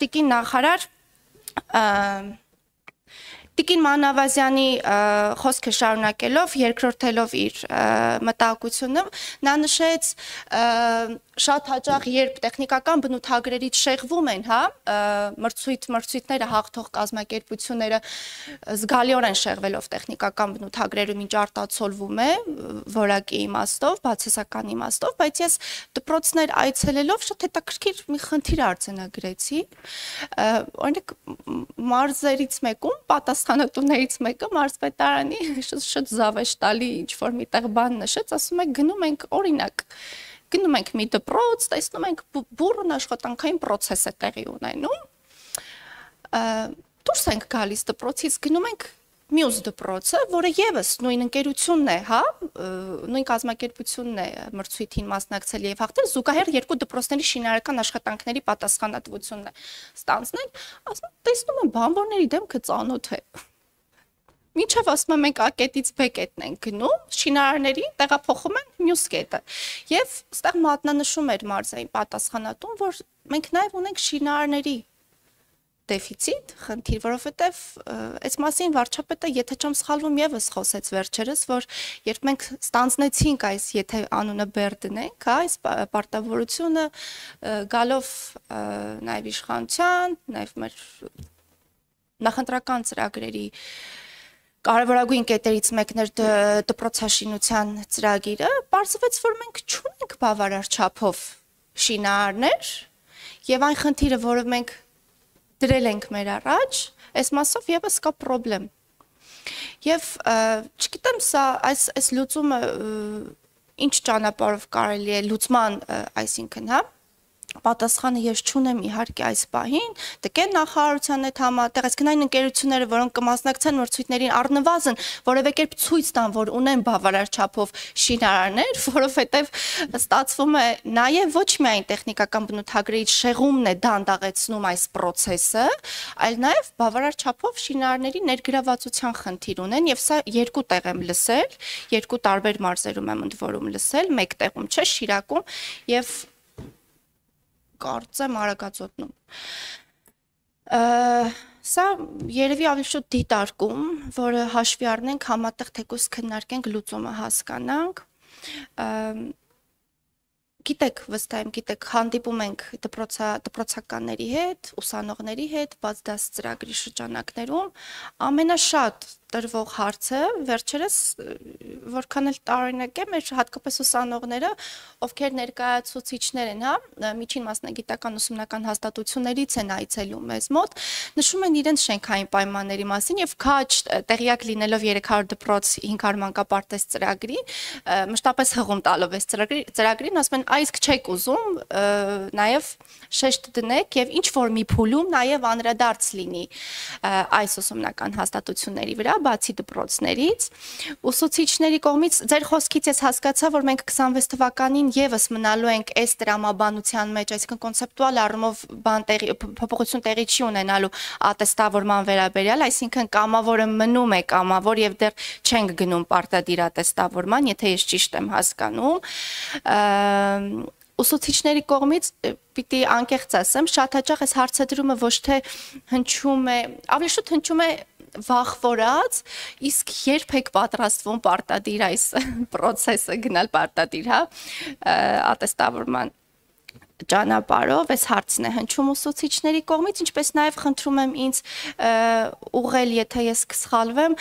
տիկին նախարար Տիկին Մանավազյանի խոսքը շարունակելով, երկրորդելով իր մտահոգությունը, նա նշեց շատ հաճախ, երբ տեխնիկական բնութագրերից շեղվում են, հա, մրցույթները հաղթող կազմակերպությունները զգալիորեն շեղվելով տեխնիկական բնութագրերում ինչ արտացոլվում է, որակի իմաստով, բացասական իմաստով, բայց ես դպրոցներ այցելելով շատ հետաքրքիր մի խնդիր արձանագրեցի, օրինակ մարզերից մեկում պատասխանատուներից մեկը մարզպետարանի շատ զավեշտալի ինչ-որ միտեղ բան նշեց, ասում է գնում ենք օրինակ, գնում ենք մի դպրոց, տեսնում ենք բուռն աշխատանքային պրոցես է տեղի ունենում, դուրս ենք գալիս դպրոցից, գնում ենք մյուս դպրոցը, որը եւս նույն ընկերությունն է, հա, նույն կազմակերպությունն է մրցույթին մասնակցել եւ հաղթել, զուգահեռ երկու դպրոցների շինարարական աշխատանքների պատասխանատվությունն է ստանձնել, ասում տեսնում եմ բանվորների դեմքը ծանոթ է։ Մինչև ասում եմ մենք A կետից B կետն ենք գնում, շինարարների տեղափոխում են մյուս կետը։ Եվ այստեղ մատնանշում էր մարզային պատասխանատուն, որ մենք նաև ունենք շինարարների դեֆիցիտ, խնդիր, որովհետև այս մասին վարչապետը, եթե չեմ սխալվում, եւս խոսեց վերջերս, որ երբ մենք ստանձնեցինք այս, եթե անունը Բեր դնենք, այս պարտավորությունը գալով նաև իշխանության, նաև մեր նախընտրական ծրագրերի կարևորագույն կետերից մեկն էր դպրոցաշինության ծրագիրը, պարզվեց, որ մենք չունենք բավարար չափով շինարարներ, եւ այն խնդիրը, որը մենք դրել ենք մեր առաջ, այս մասով եւս կա պրոբլեմ։ Եվ չգիտեմ, սա այս լուծումը ինչ ճանապարհով կարելի է լուծման, այսինքն, հա, պատասխանը ես չունեմ իհարկե այս պահին, տկեն նախարարության հետ համատեղ, այսինքն այն ընկերությունները, որոնք կմասնակցեն մրցույթներին առնվազն որևէ կերպ ցույց տան, որ ունեն բավարար չափով շինարարներ, որովհետև ստացվում է նաև ոչ միայն տեխնիկական բնութագրերից շեղումն է դանդաղեցնում այս process-ը, այլ նաև բավարար չափով շինարարների ներգրավվածության խնդիր ունեն, եւ սա երկու տեղ եմ լսել, երկու տարբեր մարզերում եմ ընդ որում լսել, մեկ տեղում չէ, Շիրակում եւ կարծեմ Արագածոտնում։ Սա երևի ավելի շուտ դիտարկում, որը հաշվի առնենք, համատեղ թեկուզ քննարկենք, լուծումը հասկանանք։ Գիտեք, վստահ եմ, գիտեք, հանդիպում ենք դպրոցականների հետ, ուսանողների հետ, բաց դաս ծրագրի շրջանակներում, ամենաշատ տրվող հարցը վերջերս որքան էլ տարօրինակ է, մեր հատկապես ուսանողները, ովքեր ներկայացուցիչներ են, հա, միջին մասնագիտական ուսումնական հաստատություններից են այցելում մեզ մոտ, նշում են իրենց շենքային պայմանների մասին եւ քաջ տեղյակ լինելով 300 դպրոց 500 մանկապարտեզ ծրագրի, մշտապես հղում տալով այս ծրագրին, ասում են, այս չեք ուզում, նաեւ շեշտ դնեք եւ ինչ որ մի փուլում նաեւ անդրադարձ լինի այս ուսումնական հաստատությունների վրա, բացի դպրոցներից, ուսուցիչների կողմից ձեր խոսքից ես հասկացա, որ մենք 26 թվականին եւս մնալու ենք այս տրամաբանության մեջ, այսինքն կոնցեպտուալ առումով փոփոխություն տեղի չի ունենալու ատեստավորման վերաբերյալ, այսինքն կամավորը մնում է կամավոր եւ դեռ չենք գնում պարտադիր ատեստավորման, եթե ես ճիշտ եմ հասկանում։ Ուսուցիչների կողմից պիտի անկեղծ ասեմ, շատ հաճախ այս հարցադրումը ոչ թե հնչում է, ավելի շուտ հնչում է վախվորած, իսկ երբ եք պատրաստվում պարտադիր այս process-ը գնալ պարտադիր, հա, ատեստավորման ճանապարհով, այս հարցն է հնչում ուսուցիչների կողմից, ինչպես նաև խնդրում եմ ինձ ուղղել, եթե ես կսխալվեմ,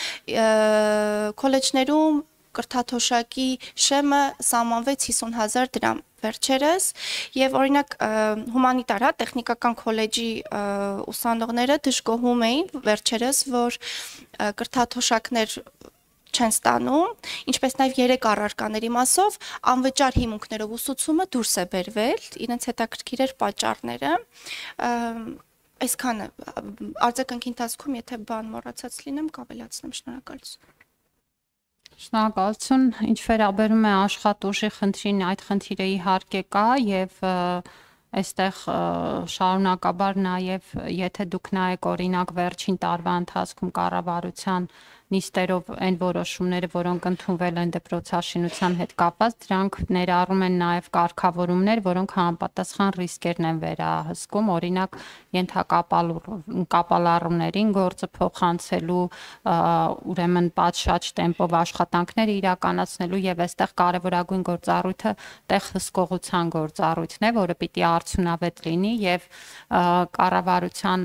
քոլեջներում կրթաթոշակի շեմը սահմանվեց 50,000 դրամ վերջերս եւ օրինակ հումանիտար, հա, տեխնիկական քոլեջի ուսանողները դժգոհում էին վերջերս, որ կրթաթոշակներ չեն ստանում, ինչպես նաև 3 առարկաների մասով անվճար հիմունքներով ուսուցումը դուրս է բերվել, իրենց հետաքրքիր էր պատճառները, այսքանը արձագանքի ընթացքում, եթե բան մոռացած լինեմ, կավելացնեմ, շնորհակալություն։ Շնորհակալություն, ինչ վերաբերում է աշխատուժի խնդրին, այդ խնդիրը իհարկե կա եւ այստեղ շարունակաբար նաև եթե դուք նայեք օրինակ վերջին տարվա ընթացքում կառավարության նիստերով այն որոշումները, որոնք ընդունվել են դպրոցաշինության հետ կապված, դրանք ներառում են նաև կարգավորումներ, որոնք համապատասխան ռիսկերն են վերահսկում, օրինակ ենթակապալառուներին գործը փոխանցելու, ուրեմն պատշաճ տեմպով աշխատանքներ իրականացնելու եւ այստեղ կարեւորագույն գործառույթը տեղ հսկողության գործառույթն է, որը պիտի արդյունավետ լինի եւ կառավարության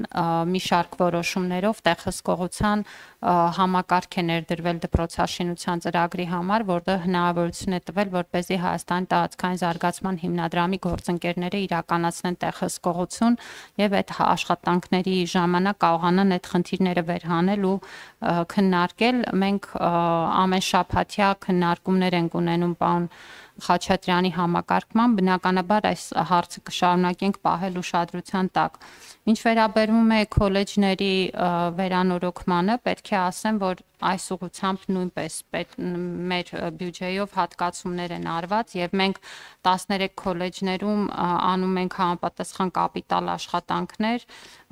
մի շարք որոշումներով տեղ հսկողության համակարգ է ներդրվել դպրոցաշինության ծրագրի համար, որտեղ հնարավորություն է տվել, որպեսզի Հայաստանի տարածքային զարգացման հիմնադրամի գործընկերները իրականացնեն տեղ հսկողություն եւ այդ աշխատանքների ժամանակ կարողանան այդ խնդիրները վերհանել ու քննարկել։ Մենք ամեն շաբաթյա քննարկումներ ենք ունենում պարոն Խաչատրյանի համակարգման, բնականաբար այս հարցը կշարունակենք պահել ուշադրության տակ։ Ինչ վերաբերում է քոլեջների վերանորոգմանը, պետք է ասեմ, որ այս ուղղությամբ նույնպես մեր բյուջեով հատկացումներ են արված եւ մենք 13 քոլեջներում անում ենք համապատասխան կապիտալ աշխատանքներ,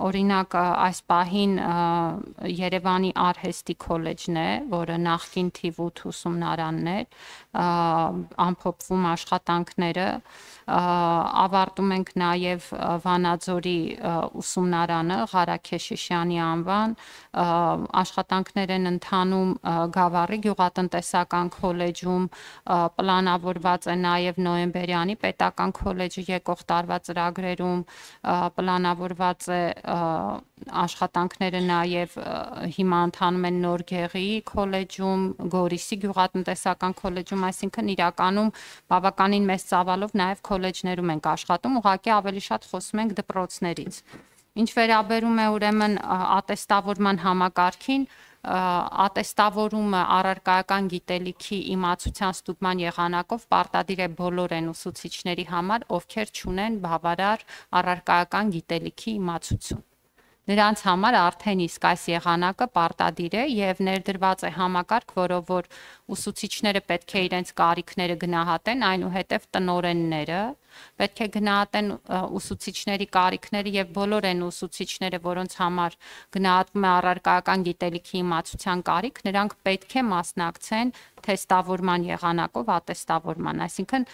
օրինակ այս պահին Երևանի արհեստի քոլեջն է, որը նախկին թիվ 8 ուսումնարանն էր, ամփոփվում աշխատանքները, ավարտում ենք նաև Վանաձորի ուսումնարանը, Ղարակ Քեշիշյանի անվան, աշխատանքներ են ընթանում Գավառի գյուղատնտեսական քոլեջում, պլանավորված է նաև Նոյեմբերյանի պետական քոլեջի եկող տարվա ծրագրերում, պլանավորված է աշխատանքները նաև հիմա ընթանում են Նորգեղի քոլեջում, Գորիսի գյուղատնտեսական քոլեջում, այսինքն իրականում բավականին մեծ ծավալով նաև քոլեջներում ենք աշխատում, ուղղակի ավելի շատ խոսում ենք դպրոցներից։ Ինչ վերաբերում է ուրեմն ատեստավորման համակարգին, ատեստավորումը առարկայական գիտելիքի իմացության ստուգման եղանակով պարտադիր է բոլոր այն ուսուցիչների համար, ովքեր չունեն բավարար առարկայական գիտելիքի իմացություն։ Նրանց համար արդեն իսկ այս եղանակը պարտադիր է եւ ներդրված է համակարգ, որով որ ուսուցիչները պետք է իրենց կարիքները գնահատեն, այնուհետև տնօրենները պետք է գնահատեն ուսուցիչների կարիքները եւ բոլոր այն ուսուցիչները, որոնց համար գնահատվում է առարկայական գիտելիքի իմացության կարիք, նրանք պետք է մասնակցեն թեստավորման եղանակով ատեստավորման, այսինքն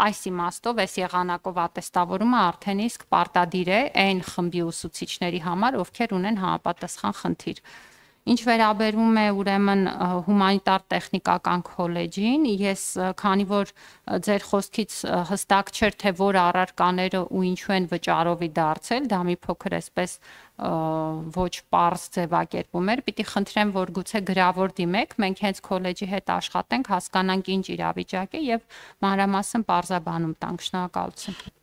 այս իմաստով այս եղանակով ատեստավորումը արդեն իսկ պարտադիր է այն խմբի ուսուցիչների համար, ովքեր ունեն համապատասխան խնդիր։ Ինչ վերաբերում է ուրեմն հումանիտար տեխնիկական քոլեջին, ես քանի որ ձեր խոսքից հստակ չէր, թե որ առարկաները ու ինչու են վճարովի դարձել, դա մի փոքր այսպես ոչ պարզ ձևակերպում էր, պիտի խնդրեմ, որ գուցե գրավոր դիմեք, մենք հենց քոլեջի հետ աշխատենք, հասկանանք ինչ իրավիճակ է եւ մանրամասն պարզաբանում տանք, շնորհակալություն։